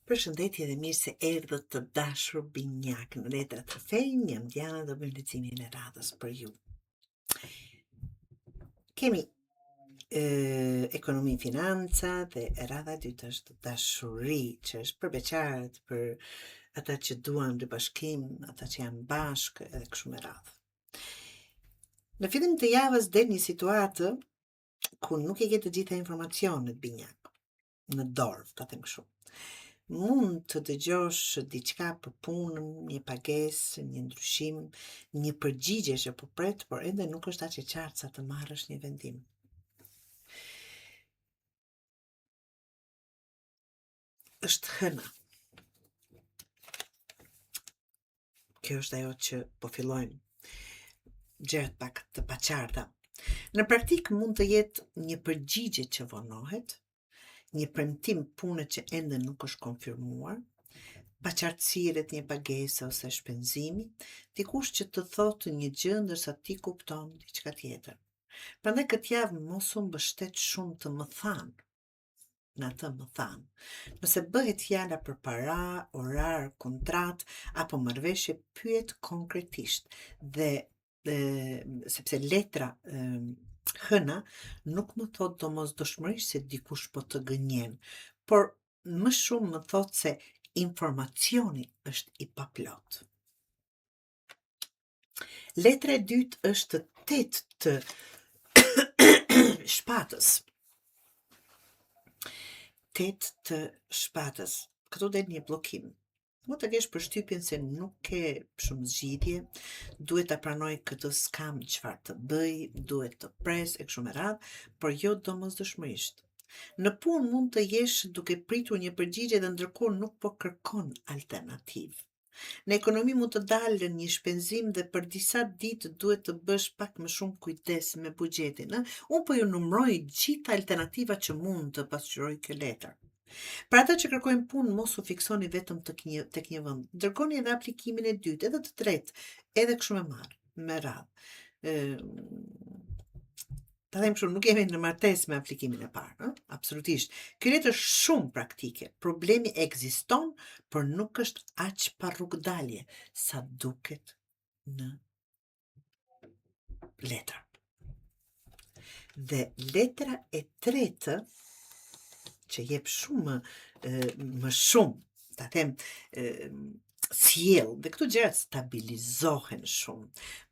Përshëndetje dhe mirë se erdhët të dashur binjak në Letra të Fejnë, jam Diana dhe bëjmë leximin e radhës për ju. Kemi ekonomi, financa dhe radha e dytë është dashuri, që është për beqarët, për ata që duan ribashkim, ata që janë bashkë edhe kështu me radhë. Në fillim të javës del një situatë ku nuk e ke të gjitha informacionet binjak në dorë, ta them kështu. Mund të dëgjosh diçka për punën, një pagesë, një ndryshim, një përgjigje që po pret, por ende nuk është aq e qartë sa të marrësh një vendim. Është hëna. Kjo është ajo që po fillojnë gjërat pak të paqarta. Në praktikë mund të jetë një përgjigje që vonohet, një premtim pune që ende nuk është konfirmuar, paqartësiret një pagese ose shpenzimi, dikush që të thotë një gjë ndërsa ti kupton diçka tjetër. Prandaj këtë javë mos u mbështet shumë të më thanë, në atë më thanë. Nëse bëhet fjala për para, orar, kontrat apo marrëveshje, pyet konkretisht dhe sepse letra hëna nuk më thot domosdoshmërisht se dikush po të gënjen, por më shumë më thot se informacioni është i paplot. Letra e dytë është 8 të shpatës. 8 të shpatës. Këtu del një bllokim. Mund të kesh përshtypjen se nuk ke shumë zgjidhje, duhet ta pranoj këtë skam çfarë të bëj, duhet të pres e kështu me radhë, por jo domosdoshmërisht. Në punë mund të jesh duke pritur një përgjigje dhe ndërkohë nuk po kërkon alternativë. Në ekonomi mund të dalë një shpenzim dhe për disa ditë duhet të bësh pak më shumë kujdes me buxhetin. Unë po ju numroj gjitha alternativat që mund të pasqyroj kjo letër. Për ata që kërkojnë punë, mos u fiksoni vetëm tek një vend. Dërgoni edhe aplikimin e dytë, edhe të tretë, edhe kështu me radhë. Ta them kështu, nuk jemi në martesë me aplikimin e parë, absolutisht. Kjo letër është shumë praktike. Problemi ekziston, por nuk është aq pa rrugdalje sa duket në letër. Dhe letra e tretë që jep shumë më shumë, ta them, sjell, dhe këto gjërat stabilizohen shumë.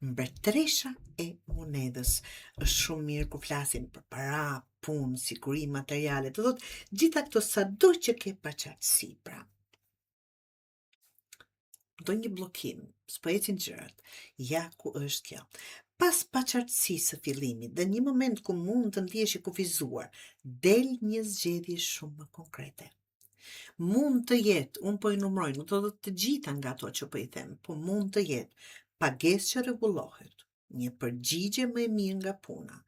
Mbretëresha e monedhës është shumë mirë kur flasim për para, punë, siguri materiale, të thotë gjitha këto sado që ke paqartësi, pra. Do një bllokim, s'po ecin gjërat. Ja ku është kjo. Pas paqartësisë së fillimit dhe një moment ku mund të ndihesh i kufizuar, del një zgjedhje shumë më konkrete. Mund të jetë, unë po i numroj, nuk do të gjitha nga ato që po i them, po mund të jetë pagesë që rregullohet, një përgjigje më e mirë nga puna,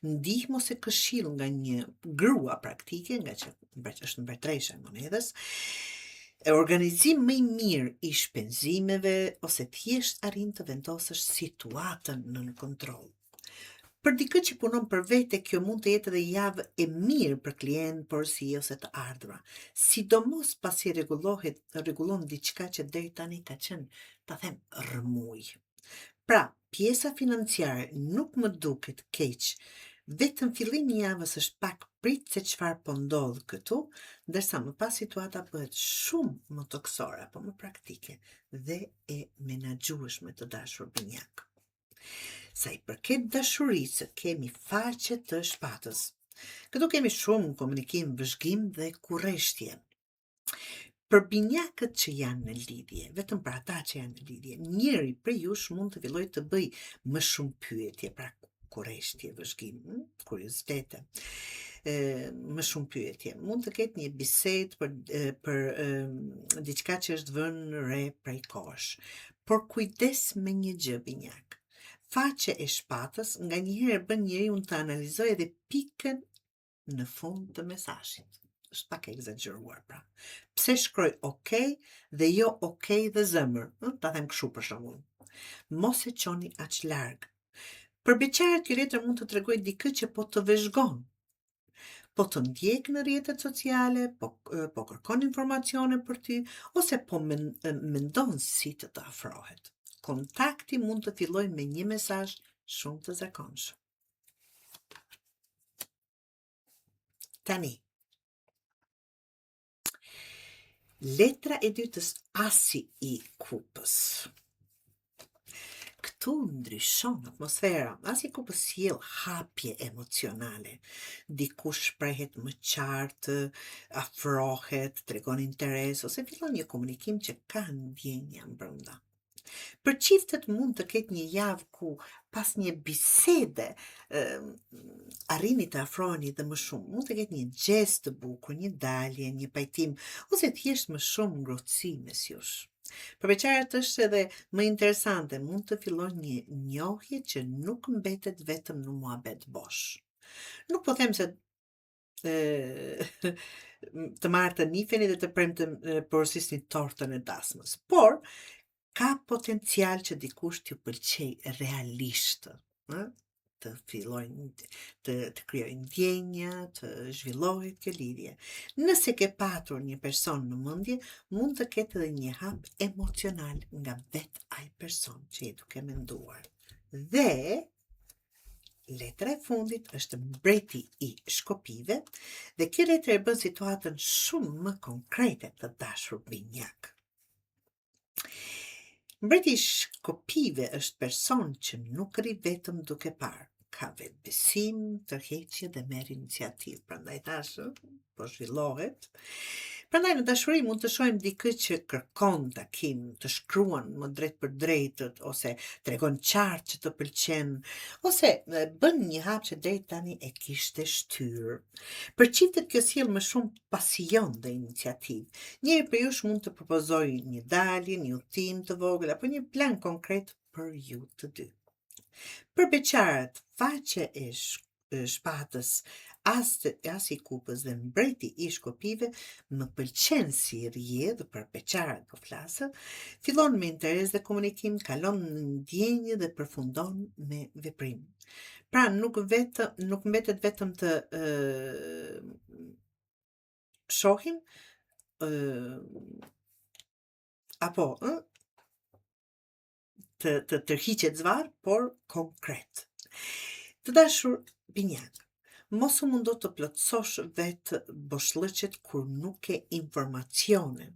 ndihmë ose këshill nga një grua praktike, nga që është mbretëresha e monedhës, organizim më i mirë i shpenzimeve ose thjesht arrin të vendosësh situatën nën kontroll. Për dikë që punon për vete, kjo mund të jetë edhe javë e mirë për klient, porosi ose të ardhura. Sidomos pasi rregullon diçka që deri tani ka qenë, ta them, rrëmuj. Pra, pjesa financiare nuk më duket keq. Vetëm fillimi i javës është pak prit se çfarë po ndodh këtu, ndërsa më pas situata bëhet shumë më toksore apo më praktike dhe e menaxhueshme të dashur binjak. Sa i përket dashurisë, kemi faqe të shpatës. Këtu kemi shumë komunikim, vëzhgim dhe kurreshtje. Për binjakët që janë në lidhje, vetëm për ata që janë në lidhje, njëri prej jush mund të fillojë të bëj më shumë pyetje, pra kurreshtje, vëzhgim, kuriozitete. Më shumë pyetje. Mund të ketë një bisedë për diçka që është vënë re prej kohësh. Por kujdes me një gjë binjak. Faqe e shpatës nga njëherë bën njeriu të analizojë edhe pikën në fund të mesazhit. Është pak e egzageruar, pra. Pse shkroj okay dhe jo okay dhe zemër? Ta them kështu për shembull. Mos e çoni aq larg. Për beqarët, kjo letër mund të tregojë dikë që po të vëzhgon. po të ndjek në rrjetet sociale, po kërkon informacione për ty, ose po mendon si të afrohet. Kontakti mund të fillojë me një mesazh shumë të zakonshëm. Tani, letra e dytës, asi i kupës. Këtu ndryshon atmosfera, asi kupës sjell hapje emocionale. Dikush shprehet më qartë, afrohet, tregon interes ose fillon një komunikim që ka ndjenja brenda. Për çiftet mund të ketë një javë ku pas një bisede arrini të afroheni dhe më shumë. Mund të ketë një gjest të bukur, një dalje, një pajtim, ose thjesht më shumë ngrohtësi mes jush. Për beqaret është edhe më interesante, mund të fillon një njohje që nuk mbetet vetëm në muhabet bosh. Nuk po them se të marrë të nifeni dhe të premten porosisni tortën e dasmës, por ka potencial që dikush t'ju pëlqej realisht, të fillojnë të krijojnë ndjenja, të zhvillohet kjo lidhje. Nëse ke patur një person në mendje, mund të ketë edhe një hap emocional nga vetë ai person që je duke menduar. Dhe letra e fundit është mbreti i shkopive, dhe kjo letër e bën situatën shumë më konkrete të dashur binjak. Mbreti i shkopive është person që nuk rri vetëm duke parë, ka vetbesim, tërheqje dhe merr iniciativë. Prandaj tash po zhvillohet. Prandaj në dashuri mund të shohim dikë që kërkon takim, të shkruan më drejt për drejtët, ose tregon qartë që të pëlqen, ose bën një hap që deri tani e kishte shtyr. Për çiftet kjo sjell më shumë pasion dhe iniciativë. Njëri për jush mund të propozojë një dalje, një udhtim të vogël apo një plan konkret për ju të dy. Për beqarët, faqja e shpatës, as i kupës dhe mbreti i shkopive më pëlqen si rrjedhë, për beqarët po flasë, fillon me interes dhe komunikim, kalon në ndjenjë dhe përfundon me veprim. Pra nuk mbetet vetëm të shohim apo të tërhiqet zvarr, por konkret. Të dashur binjak, mos u mundo të plotësosh vetë boshllëqet kur nuk ke informacione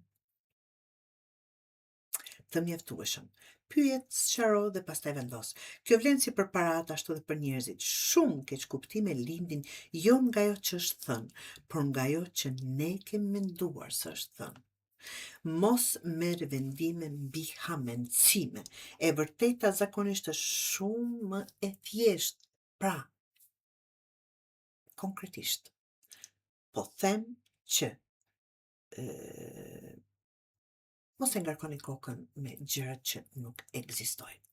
të mjaftueshëm. Pyet, sqaro dhe pastaj vendos. Kjo vlen si për paratë ashtu dhe për njerëzit. Shumë keqkuptime lindin jo nga ajo që është thënë, por nga ajo që ne kemi menduar se është thënë. Mos merr vendime mbi hamendësime. E vërteta zakonisht është shumë më e thjeshtë. Pra, konkretisht, po them që mos e ngarkoni kokën me gjërat që nuk ekzistojnë.